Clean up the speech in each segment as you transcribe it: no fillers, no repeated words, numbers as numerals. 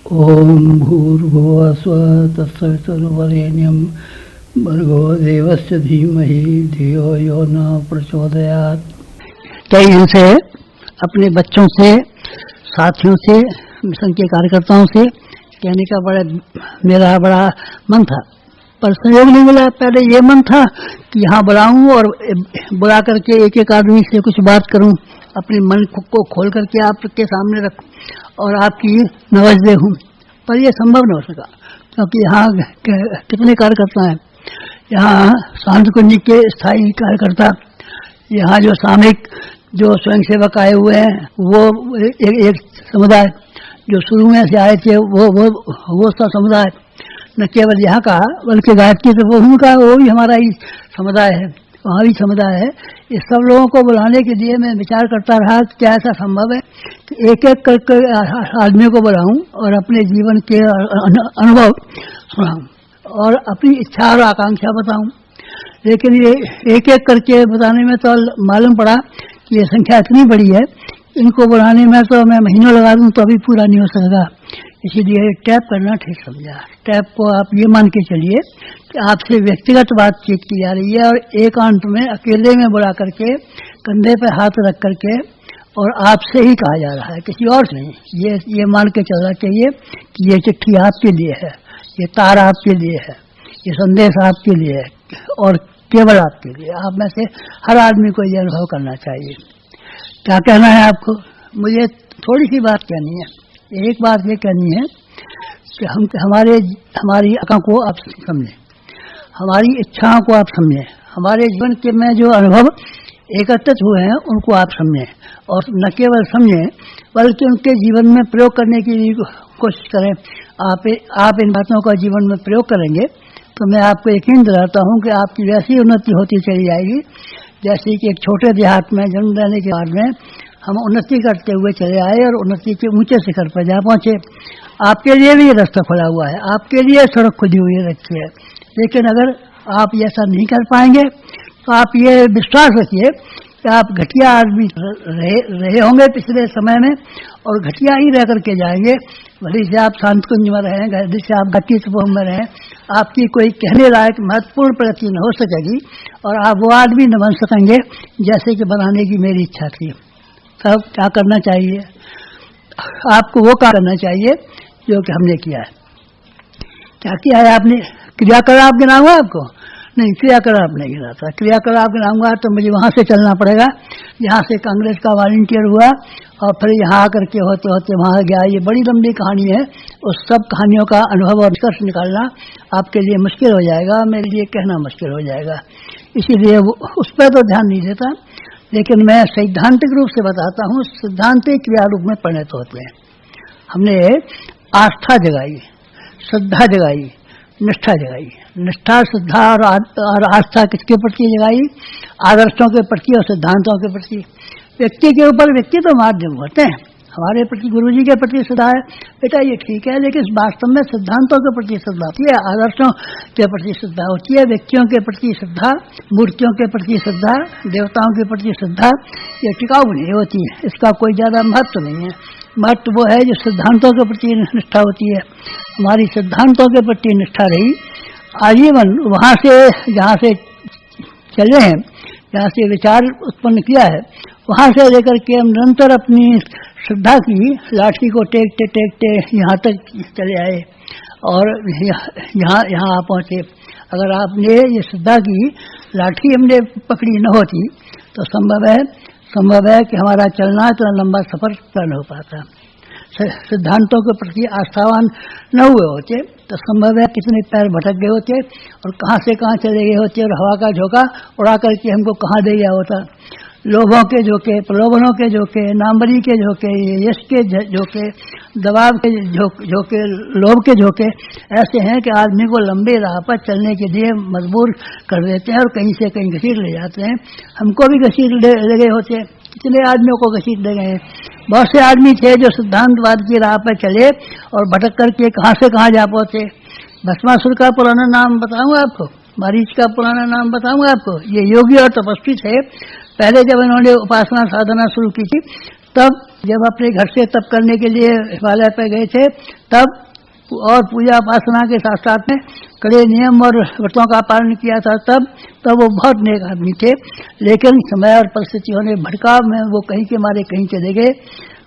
ओम भूर्भुवः स्वः तत्सवितुर्वरेण्यं भर्गो देवस्य धीमहि धियो यो न प्रचोदयात्। कई दिन से अपने बच्चों से, साथियों से, मिशन के कार्यकर्ताओं से कहने का मेरा बड़ा मन था, पर सहयोग नहीं मिला। पहले ये मन था कि यहाँ बुलाऊं और बुला करके एक एक आदमी से कुछ बात करूं, अपने मन को खोल करके आपके सामने रखूं और आपकी नवाज देखूं, पर यह संभव न हो सका क्योंकि यहाँ कितने कार्यकर्ता हैं। यहाँ शांत कुंज के स्थायी कार्यकर्ता, यहाँ जो सामयिक जो स्वयंसेवक आए हुए हैं वो एक समुदाय, जो शुरू में से आए थे वो सा समुदाय, न केवल यहाँ का बल्कि गायत्री तपोभूमि का वो भी हमारा ही समुदाय है, वहाँ भी समुदाय है। इस सब लोगों को बुलाने के लिए मैं विचार करता रहा कि क्या ऐसा संभव है कि एक एक करके आदमियों को बुलाऊं और अपने जीवन के अनुभव सुनाऊं और अपनी इच्छा और आकांक्षा बताऊं। लेकिन ये एक एक करके बताने में तो मालूम पड़ा कि ये संख्या इतनी बड़ी है, इनको बुलाने में तो मैं महीनों लगा दूं तो अभी पूरा नहीं हो सकेगा। इसीलिए टैप करना ठीक समझा। टैप को आप ये मान के चलिए कि आपसे व्यक्तिगत बातचीत की जा रही है और एकांत में अकेले में बुला करके कंधे पे हाथ रख करके और आपसे ही कहा जा रहा है, किसी और से नहीं। ये मान के चलना चाहिए कि ये चिट्ठी आपके लिए है, ये तार आपके लिए है, ये संदेश आपके लिए है और केवल आपके लिए। आप में से हर आदमी को ये अनुभव करना चाहिए। क्या कहना है आपको? मुझे थोड़ी सी बात कहनी है। एक बात ये कहनी है कि हमारी आंखों को आप समझें, हमारी इच्छाओं को आप समझें, हमारे जीवन के में जो अनुभव एकत्रित हुए हैं उनको आप समझें और न केवल समझें बल्कि उनके जीवन में प्रयोग करने की कोशिश करें। आप इन बातों का जीवन में प्रयोग करेंगे तो मैं आपको यकीन दिलाता हूँ कि आपकी वैसी उन्नति होती चली जाएगी जैसे कि एक छोटे देहात में जन्म लेने के बाद में हम उन्नति करते हुए चले आए और उन्नति के ऊंचे शिखर पर जा पहुंचे। आपके लिए भी ये रास्ता खुला हुआ है, आपके लिए सड़क खुली हुई रखी है। लेकिन अगर आप ऐसा नहीं कर पाएंगे तो आप ये विश्वास रखिए कि आप घटिया आदमी रहे होंगे पिछले समय में और घटिया ही रह करके जाएंगे। भले से आप शांत कुंज में रहें, भले से आप गायत्री तपोभूमि में रहें, आपकी कोई कहने लायक महत्वपूर्ण प्रगति न हो सकेगी और आप वो आदमी न बन सकेंगे जैसे कि बनाने की मेरी इच्छा थी। तब क्या करना चाहिए? आपको वो काम करना चाहिए जो कि हमने किया है। क्या किया है आपने? क्रियाकलाप गिनाऊंगा आपको? नहीं, क्रियाकलाप नहीं गिनाता। क्रियाकलाप गिनाऊंगा तो मुझे वहां से चलना पड़ेगा, यहाँ से कांग्रेस का वॉलंटियर हुआ और फिर यहाँ आकर के होते होते वहां गया। ये बड़ी लंबी कहानी है, उस सब कहानियों का अनुभव और निष्कर्ष निकालना आपके लिए मुश्किल हो जाएगा, मेरे लिए कहना मुश्किल हो जाएगा। इसीलिए उस पर तो ध्यान नहीं देता, लेकिन मैं सैद्धांतिक रूप से बताता हूँ। सिद्धांतिक क्रिया रूप में परिणत होते हैं। हमने आस्था जगाई, श्रद्धा जगाई, निष्ठा जगाई। निष्ठा, श्रद्धा और आस्था किसके प्रति जगाई? आदर्शों के प्रति और सिद्धांतों के प्रति। व्यक्ति के ऊपर व्यक्ति तो माध्यम होते हैं। हमारे प्रति गुरु जी के प्रति श्रद्धा है, बेटा ये ठीक है, लेकिन वास्तव में सिद्धांतों के प्रति श्रद्धा होती है, आदर्शों के प्रति श्रद्धा होती है, व्यक्तियों के प्रति श्रद्धा, मूर्तियों के प्रति श्रद्धा, देवताओं के प्रति श्रद्धा ये टिकाऊ नहीं होती है। इसका कोई ज्यादा महत्व नहीं है। महत्व वो है जो सिद्धांतों के प्रति निष्ठा होती है। हमारी सिद्धांतों के प्रति निष्ठा रही आजीवन। वहां से जहाँ से चले हैं, जहाँ से विचार उत्पन्न किया है, वहां से लेकर के हम निरंतर अपनी श्रद्धा की लाठी को टेकते टेकते यहाँ तक चले आए और यहाँ आ पहुँचे। अगर आपने ये श्रद्धा की लाठी हमने पकड़ी न होती तो संभव है कि हमारा चलना इतना लंबा सफर न हो पाता। सिद्धांतों के प्रति आस्थावान न हुए होते तो संभव है कितने पैर भटक गए होते और कहाँ से कहाँ चले गए होते और हवा का झोंका उड़ा करके हमको कहाँ दे गया होता। लोभों के झोंके, प्रलोभनों के झोंके, नामबरी के झोंके, यश के झोंके, दबाव के झोंके, लोभ के झोंके ऐसे हैं कि आदमी को लंबे राह पर चलने के लिए मजबूर कर देते हैं और कहीं से कहीं घसीट ले जाते हैं। हमको भी घसीट ले गए होते, कितने आदमियों को घसीट ले गए हैं। बहुत से आदमी थे जो सिद्धांतवाद की राह पर चले और भटक करके कहाँ से कहाँ जा पहुंचे। भस्मासुर का पुराना नाम बताऊंगा आपको, मरीच का पुराना नाम बताऊंगा आपको। ये योगी और तपस्वी थे। पहले जब इन्होंने उपासना साधना शुरू की थी तब जब अपने घर से तप करने के लिए हिमालय पर गए थे, तब और पूजा उपासना के साथ साथ में कड़े नियम और व्रतों का पालन किया था, तब वो बहुत नेक आदमी थे। लेकिन समय और परिस्थितियों ने भटकाव में वो कहीं के मारे कहीं चले गए।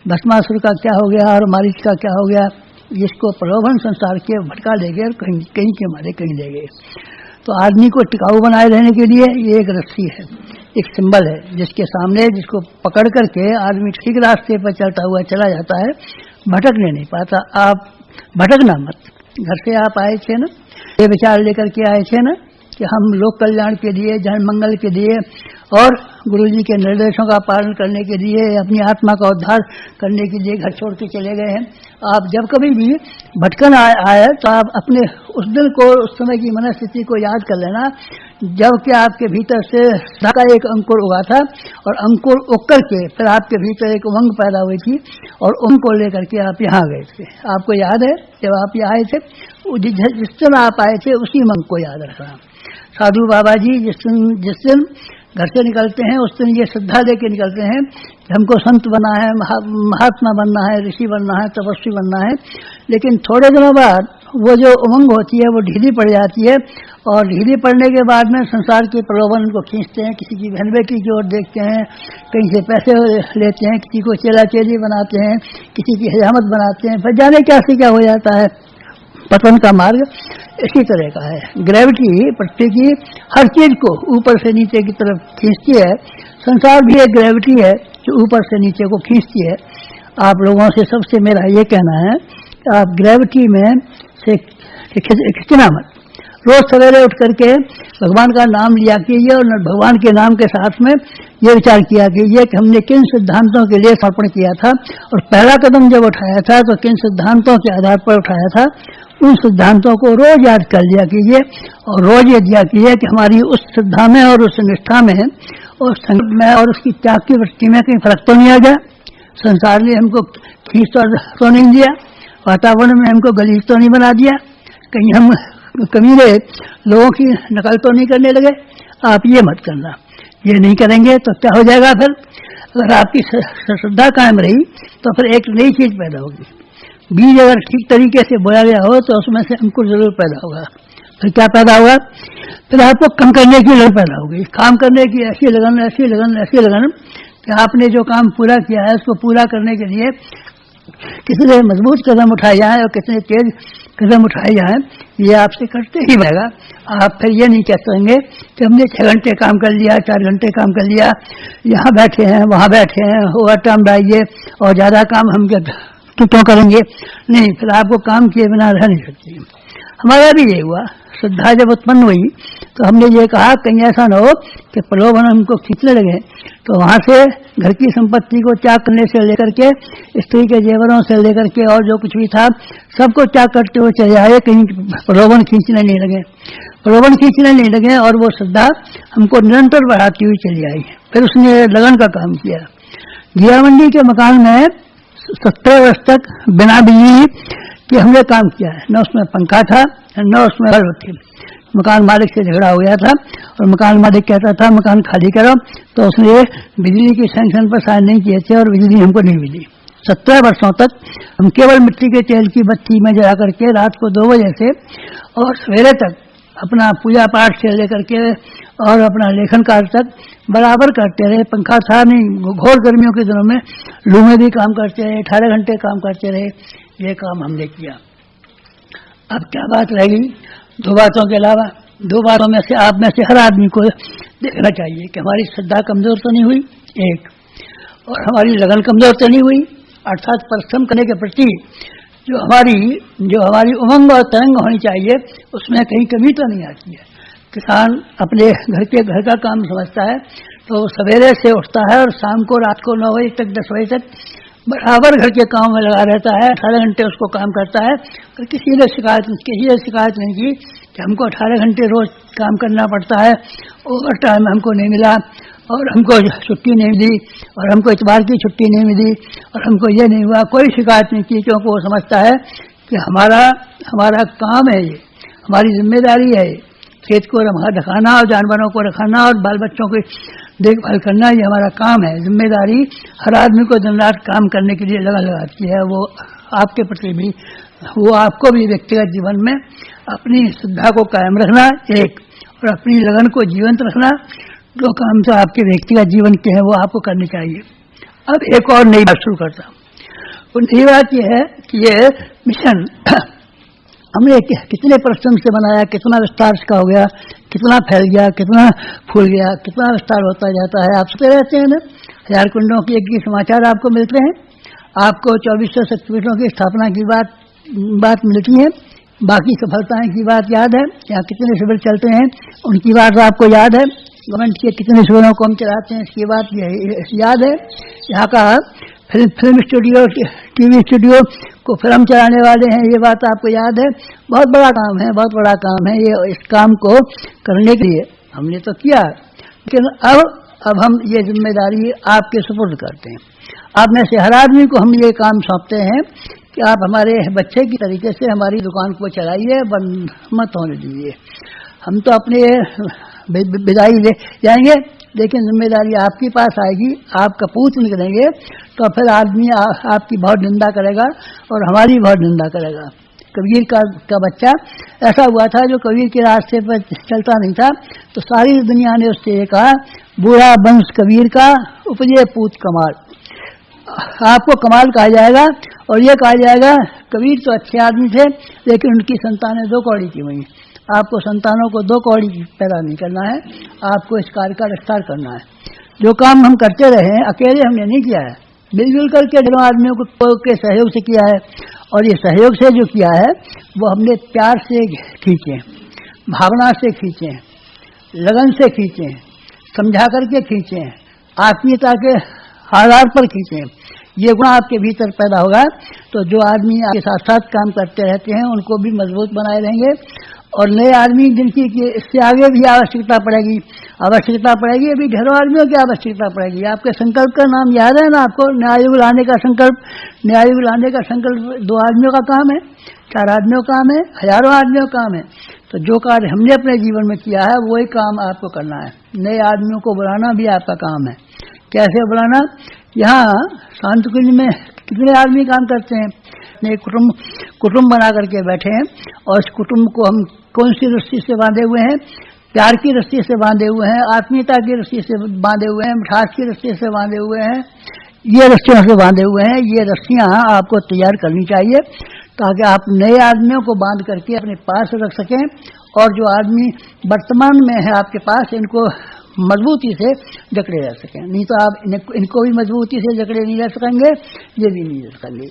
भस्मासुर का क्या हो गया और मारीच का क्या हो गया, जिसको प्रलोभन संसार के भटका ले गए और कहीं के मारे कहीं ले गए। तो आदमी को टिकाऊ बनाए रहने के लिए ये एक रस्सी है, एक सिंबल है, जिसके सामने जिसको पकड़ करके आदमी ठीक रास्ते पर चलता हुआ चला जाता है, भटकने नहीं पाता। आप भटकना मत। घर से आप आए थे ना, ये विचार लेकर के आए थे ना कि हम लोक कल्याण के लिए, जन मंगल के लिए और गुरुजी के निर्देशों का पालन करने के लिए, अपनी आत्मा का उद्धार करने के लिए घर छोड़ के चले गए हैं। आप जब कभी भी भटकन आए तो आप अपने उस दिन को, उस समय की मनस्थिति को याद कर लेना, जब कि आपके भीतर से सदा का एक अंकुर उगा था और अंकुर उग करके फिर आपके भीतर एक उमंग पैदा हुई थी और उमंग को लेकर के आप यहाँ गए थे। आपको याद है जब आप यहाँ आए थे, जिस दिन आप आए थे उसी उमंग को याद रखना। साधु बाबा जी जिस दिन घर से निकलते हैं उस दिन ये श्रद्धा लेके निकलते हैं कि हमको संत बनना है, महात्मा बनना है, ऋषि बनना है, तपस्वी बनना है। लेकिन थोड़े दिनों बाद वो जो उमंग होती है वो ढीली पड़ जाती है और ढीली पड़ने के बाद में संसार के प्रलोभन उनको खींचते हैं, किसी की बहन बेटी की ओर देखते हैं, कहीं से पैसे लेते हैं, किसी को चेला चेली बनाते हैं, किसी की हजामत बनाते हैं, फिर जाने क्या से क्या हो जाता है। पतन का मार्ग इसी तरह का है। ग्रेविटी पृथ्वी की हर चीज को ऊपर से नीचे की तरफ खींचती है। संसार भी एक ग्रेविटी है जो ऊपर से नीचे को खींचती है। आप लोगों से सबसे मेरा ये कहना है कि आप ग्रेविटी में से खींचना मत। रोज सवेरे उठ करके भगवान का नाम लिया कीजिए और भगवान के नाम के साथ में ये विचार किया कीजिए कि हमने किन सिद्धांतों के लिए समर्पण किया था और पहला कदम जब उठाया था तो किन सिद्धांतों के आधार पर उठाया था। उन सिद्धांतों को रोज याद कर लिया कीजिए और रोज ये दिया कीजिए कि हमारी उस श्रद्धा में और उस निष्ठा में और संकल्प में और उसकी त्याग की वृत्ति में कहीं फर्क तो नहीं आ गया। संसार ने हमको खींच तो नहीं दिया, वातावरण में हमको गलीच तो नहीं बना दिया, कहीं हम कमीने लोगों की नकल तो नहीं करने लगे। आप ये मत करना। ये नहीं करेंगे तो क्या हो जाएगा फिर? अगर आपकी श्रद्धा कायम रही तो फिर एक नई चीज पैदा होगी। बीज अगर ठीक तरीके से बोया गया हो तो उसमें से अंकुर जरूर पैदा होगा। फिर क्या पैदा होगा? फिर आपको काम करने की लगन पैदा होगी, काम करने की ऐसी लगन, ऐसी लगन, ऐसी लगन कि आपने जो काम पूरा किया है उसको पूरा करने के लिए कितने मजबूत कदम उठाए जाए और कितने तेज कदम उठाए जाए, ये आपसे करते ही रहेगा। आप फिर ये नहीं कह सकेंगे कि हमने 6 घंटे काम कर लिया, 4 घंटे काम कर लिया, यहाँ बैठे हैं, वहाँ बैठे हैं, ओवर टाइम डालिए और ज़्यादा काम हम क्यों करेंगे। नहीं, फिर आपको काम किए बिना रह नहीं सकती। हमारा भी ये हुआ। श्रद्धा जब उत्पन्न हुई तो हमने ये कहा कहीं ऐसा न हो कि प्रलोभन हमको खींचने लगे तो वहाँ से घर की संपत्ति को त्याग करने से लेकर के, स्त्री के जेवरों से लेकर के और जो कुछ भी था सबको त्याग करते हुए चले आए, कहीं प्रलोभन खींचने नहीं लगे। प्रलोभन खींचने नहीं लगे और वो श्रद्धा हमको निरंतर बढ़ाती हुई चली आई। फिर उसने लगन का काम किया। घिया मंडी के मकान में 17 वर्ष तक बिना बिजली के हमने काम किया है। न उसमें पंखा था न उसमें बल्ब थी। मकान मालिक से झगड़ा हो गया था और मकान मालिक कहता था मकान खाली करो, तो उसने बिजली की सैंक्शन पर साइन नहीं किए थे और बिजली हमको नहीं मिली। 17 वर्षों तक हम केवल मिट्टी के तेल की बत्ती में जला करके रात को 2 बजे से और सवेरे तक अपना पूजा पाठ से लेकर के और अपना लेखन कार्य तक बराबर करते रहे। पंखा था नहीं, घोर गर्मियों के दिनों में लू में भी काम करते रहे, 18 घंटे काम करते रहे। ये काम हमने किया। अब क्या बात रहेगी? 2 बातों के अलावा 2 बातों में से आप में से हर आदमी को देखना चाहिए कि हमारी श्रद्धा कमजोर तो नहीं हुई, एक, और हमारी लगन कमजोर तो नहीं हुई, अर्थात परिश्रम करने के प्रति जो हमारी उमंग और तरंग होनी चाहिए उसमें कहीं कमी तो नहीं आती है। किसान अपने घर का काम समझता है तो सवेरे से उठता है और शाम को रात को 9 बजे तक 10 बजे तक बराबर घर के काम में लगा रहता है। 18 घंटे उसको काम करता है। तो किसी ने शिकायत नहीं की कि हमको 18 घंटे रोज काम करना पड़ता है, ओवर टाइम हमको नहीं मिला और हमको छुट्टी नहीं मिली और हमको इतवार की छुट्टी नहीं मिली और हमको ये नहीं हुआ। कोई शिकायत नहीं की, क्योंकि वो समझता है कि हमारा काम है, ये हमारी जिम्मेदारी है। खेत को रखाना और जानवरों को रखाना और बाल बच्चों की देखभाल करना ये हमारा काम है। जिम्मेदारी हर आदमी को दिन रात काम करने के लिए लगाती है। वो आपके प्रति भी, वो आपको भी व्यक्तिगत जीवन में अपनी श्रद्धा को कायम रखना एक, और अपनी लगन को जीवंत रखना, जो काम तो आपके व्यक्तिगत जीवन के हैं वो आपको करने चाहिए। अब एक और नई बात शुरू करता हूँ। वो नई बात यह है कि ये मिशन हमने कितने परिश्रम से बनाया, कितना विस्तार का हो गया, कितना फैल गया, कितना फूल गया, कितना विस्तार होता जाता है। आप सुनते रहते हैं ना, 1000 कुंडों के समाचार आपको मिलते हैं, आपको 2400 शक्तिपीठों की स्थापना की बात मिलती है, बाकी सफलताएं की बात याद है, यहाँ कितने शिविर चलते हैं उनकी बात आपको याद है, गवर्नमेंट के कितने शिविरों को हम चलाते हैं इसकी बात याद है, यहाँ का फिल्म स्टूडियो, टीवी स्टूडियो को फिल्म चलाने वाले हैं, ये बात आपको याद है। बहुत बड़ा काम है, बहुत बड़ा काम है ये। इस काम को करने के लिए हमने तो किया, लेकिन अब हम ये जिम्मेदारी आपके सुपुर्द करते हैं। आप में से हर आदमी को हम ये काम सौंपते हैं कि आप हमारे बच्चे की तरीके से हमारी दुकान को चलाइए, बंद मत होने दीजिए। हम तो अपने विदाई ले जाएंगे, लेकिन जिम्मेदारी आपके पास आएगी, आप कपूत निकलेंगे तो फिर आदमी आपकी बहुत निंदा करेगा और हमारी बहुत निंदा करेगा। कबीर का बच्चा ऐसा हुआ था जो कबीर के रास्ते पर चलता नहीं था, तो सारी दुनिया ने उससे ये कहा, बूढ़ा वंश कबीर का उपजे पूत कमाल। आपको कमाल कहा जाएगा और ये कहा जाएगा कबीर तो अच्छे आदमी थे, लेकिन उनकी संतानें 2 कौड़ी की हुई। आपको संतानों को 2 कौड़ी पैदा नहीं करना है, आपको इस कार्य का विस्तार करना है। जो काम हम करते रहे हैं अकेले हमने नहीं किया है, मिलजुल करके दोनों आदमियों के सहयोग से किया है, और ये सहयोग से जो किया है वो हमने प्यार से खींचे, भावना से खींचे, लगन से खींचे, समझा करके खींचे, आत्मीयता के आधार पर खींचे। ये गुण आपके भीतर पैदा होगा तो जो आदमी आपके साथ साथ काम करते रहते हैं उनको भी मजबूत बनाए रहेंगे, और नए आदमी जिनकी इससे आगे भी आवश्यकता पड़ेगी, अभी ढेरों आदमियों की आवश्यकता पड़ेगी। आपके संकल्प का नाम याद है ना आपको, न्यायुग लाने का संकल्प। न्यायुग लाने का संकल्प 2 आदमियों का काम है, 4 आदमियों का काम है, हजारों आदमियों का काम है। तो जो कार्य हमने अपने जीवन में किया है वही काम आपको करना है। नए आदमियों को बुलाना भी आपका काम है। कैसे बुलाना? यहाँ शांत कुंज में कितने आदमी काम करते हैं, एक कुटुंब बना करके बैठे हैं, और इस कुटुंब को हम कौन सी रस्सी से बांधे हुए हैं? प्यार की रस्सी से बांधे हुए हैं, आत्मीयता की रस्सी से बांधे हुए हैं, मिठास की रस्सी से बांधे हुए हैं, ये रस्सियों से बांधे हुए हैं। ये रस्सियां आपको तैयार करनी चाहिए ताकि आप नए आदमियों को बांध करके अपने पास रख सकें, और जो आदमी वर्तमान में है आपके पास इनको मजबूती से जकड़े रह सकें। नहीं तो आप इनको भी मजबूती से जकड़े नहीं रह सकेंगे, ये भी नहीं रह सकेंगे,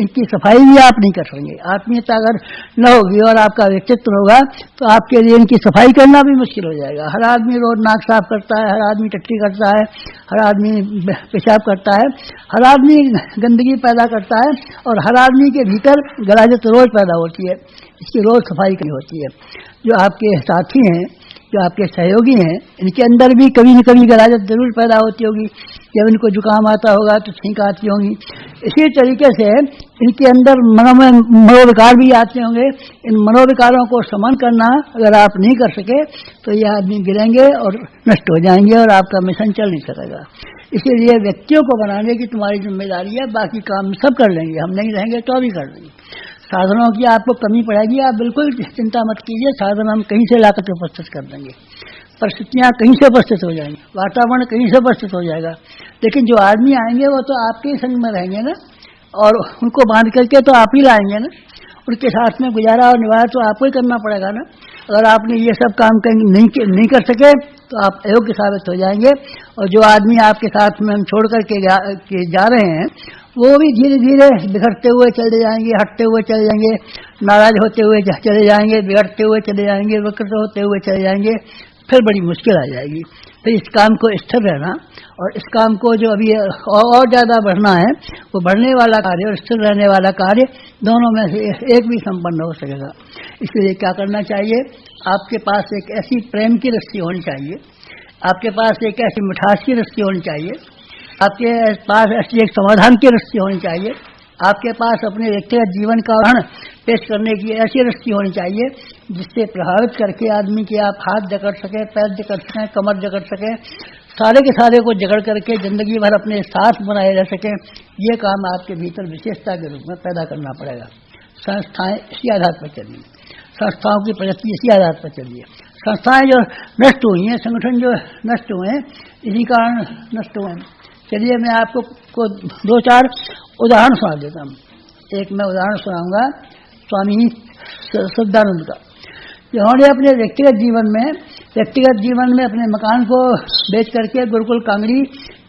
इनकी सफाई भी आप नहीं कर सकेंगे। आत्मीयता अगर न होगी और आपका व्यक्तित्व होगा तो आपके लिए इनकी सफाई करना भी मुश्किल हो जाएगा। हर आदमी रोज नाक साफ करता है, हर आदमी टट्टी करता है, हर आदमी पेशाब करता है, हर आदमी गंदगी पैदा करता है, और हर आदमी के भीतर गलाजत रोज पैदा होती है, इसकी रोज सफाई करनी होती है। जो आपके साथी हैं, जो आपके सहयोगी हैं, इनके अंदर भी कभी न कभी गलाजत जरूर पैदा होती होगी। जब इनको जुकाम आता होगा तो छींक आती होंगी। इसी तरीके से इनके अंदर मनोविकार भी आते होंगे। इन मनोविकारों को समन करना अगर आप नहीं कर सके तो ये आदमी गिरेंगे और नष्ट हो जाएंगे और आपका मिशन चल नहीं सकेगा। इसीलिए व्यक्तियों को बनाने की तुम्हारी जिम्मेदारी है, बाकी काम सब कर लेंगे, हम नहीं रहेंगे तो भी कर लेंगे। साधनों की आपको कमी पड़ेगी, आप बिल्कुल चिंता मत कीजिए, साधन हम कहीं से लाकर के उपस्थित कर देंगे, परिस्थितियाँ कहीं से उपस्थित हो जाएंगी, वातावरण कहीं से उपस्थित हो जाएगा। लेकिन जो आदमी आएंगे वो तो आपके ही संग में रहेंगे ना, और उनको बांध करके तो आप ही लाएंगे ना, उनके साथ में गुजारा और निवारा तो आपको ही करना पड़ेगा ना। अगर आपने ये सब काम नहीं कर सके तो आप अयोग्य साबित हो जाएंगे, और जो आदमी आपके साथ में हम छोड़ करके जा रहे हैं वो भी धीरे धीरे बिगड़ते हुए चले जाएंगे, हटते हुए चले जाएंगे, नाराज होते हुए चले जाएंगे, बिगड़ते हुए चले जाएंगे, विकृत होते हुए चले जाएंगे, फिर बड़ी मुश्किल आ जाएगी। तो इस काम को स्थिर रहना, और इस काम को जो अभी और ज़्यादा बढ़ना है वो बढ़ने वाला कार्य और स्थिर रहने वाला कार्य दोनों में से एक भी संपन्न हो सकेगा। इसलिए क्या करना चाहिए? आपके पास एक ऐसी प्रेम की रस्सी होनी चाहिए, आपके पास एक ऐसी मिठास की रस्सी होनी चाहिए, आपके पास ऐसी एक समाधान की रस्सी होनी चाहिए, आपके पास अपने व्यक्तिगत जीवन का उदाहरण पेश करने की ऐसी रस्सी होनी चाहिए जिससे प्रभावित करके आदमी के आप हाथ जकड़ सकें, पैर जकड़ सकें, कमर जकड़ सकें, सारे के सारे को जकड़ करके जिंदगी भर अपने साथ बनाए रह सकें, ये काम आपके भीतर विशेषता के रूप में पैदा करना पड़ेगा। संस्थाएं इसी आधार पर चलिए, संस्थाओं की प्रगति इसी आधार पर चलिए। संस्थाएं जो नष्ट हुई हैं, संगठन जो नष्ट हुए हैं, इसी कारण नष्ट हुए हैं। चलिए मैं आपको दो चार उदाहरण सुना देता हूँ। एक मैं उदाहरण सुनाऊंगा स्वामी सच्चिदानंद का। जिन्होंने अपने व्यक्तिगत जीवन में अपने मकान को बेच करके गुरुकुल कांगड़ी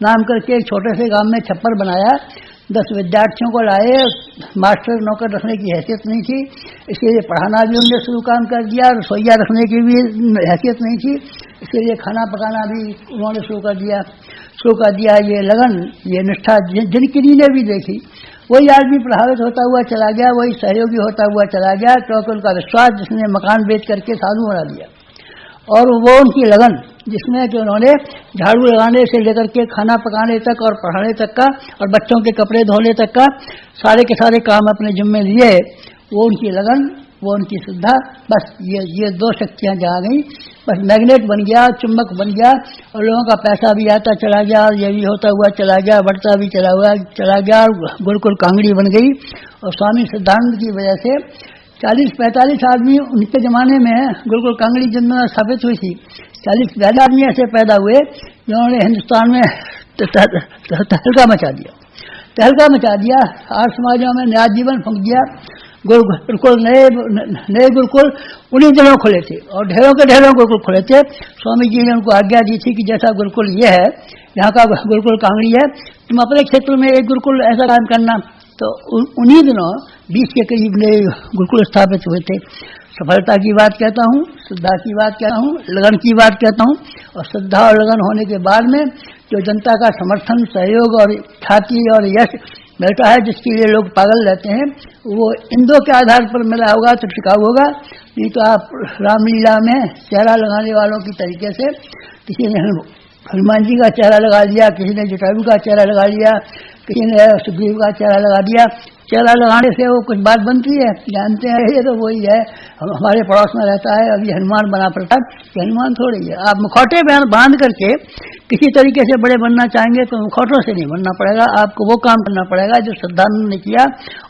नाम करके एक छोटे से गांव में छप्पर बनाया। 10 विद्यार्थियों को लाए, मास्टर नौकर रखने की हैसियत नहीं थी, इसलिए पढ़ाना भी उन्होंने शुरू काम कर दिया, रसोईया रखने की भी हैसियत नहीं थी, इसलिए खाना पकाना भी उन्होंने शुरू कर दिया। ये लगन, ये निष्ठा जिनकी ने भी देखी, वही आदमी प्रभावित होता हुआ चला गया, वही सहयोगी होता हुआ चला गया, क्योंकि उनका विश्वास जिसने मकान बेच करके साधु बना दिया, और वो उनकी लगन जिसमें कि उन्होंने झाड़ू लगाने से लेकर के खाना पकाने तक और पढ़ाने तक का और बच्चों के कपड़े धोने तक का सारे के सारे काम अपने जिम्मे लिए, वो उनकी लगन, वो उनकी श्रद्धा, बस ये दो शक्तियां जहाँ गई, बस मैग्नेट बन गया, चुंबक बन गया, और लोगों का पैसा भी आता चला गया, और ये भी होता हुआ चला गया, बढ़ता भी चला गया, गुरुकुल कांगड़ी बन गई। और स्वामी सिद्धानंद की वजह से 40-45 आदमी उनके जमाने में गुरुकुल कांगड़ी जिनमें स्थापित हुई थी, 40 आदमी ऐसे पैदा हुए जिन्होंने हिंदुस्तान में तहलका मचा दिया, आर्य समाजों में नया जीवन फूंक दिया। गुरुकुल नए गुरुकुल उन्हीं दिनों खुले थे, और ढेरों के ढेरों गुरुकुल खुले थे। स्वामी जी ने उनको आज्ञा दी थी कि जैसा गुरुकुल ये है, यहाँ का गुरुकुल कांगड़ी है, तुम अपने क्षेत्र में एक गुरुकुल ऐसा काम करना। तो उन्हीं दिनों 20 के करीब नए गुरुकुल स्थापित हुए थे। सफलता की बात कहता हूँ, श्रद्धा की बात कहता हूँ, लगन की बात कहता हूँ। और श्रद्धा और लगन होने के बाद में जो जनता का समर्थन, सहयोग और ख्याति और यश मिलता है, जिसके लिए लोग पागल रहते हैं, वो इन दो के आधार पर मिला होगा तो टिकाऊ होगा। नहीं तो आप रामलीला में चेहरा लगाने वालों की तरीके से किसी ने हनुमान जी का चेहरा लगा लिया, किसी ने जटायु का चेहरा लगा लिया, किसी ने सुग्रीव का चेहरा लगा दिया। चेहरा लगाने से वो कुछ बात बनती है, जानते हैं ये तो वही है, हमारे पड़ोस में रहता है, अभी हनुमान बना प्रताप, हनुमान थोड़ी है। आप मुखौटे बांध करके किसी तरीके से बड़े बनना चाहेंगे तो मुखौटों से नहीं बनना पड़ेगा, आपको वो काम करना पड़ेगा जो श्रद्धानंद ने किया।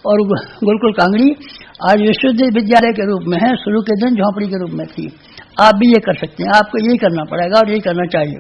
और गुरुकुल कांगड़ी आज विश्वविद्यालय के रूप में है, शुरू के दिन झोंपड़ी के रूप में थी। आप भी ये कर सकते हैं, आपको यही करना पड़ेगा और यही करना चाहिए।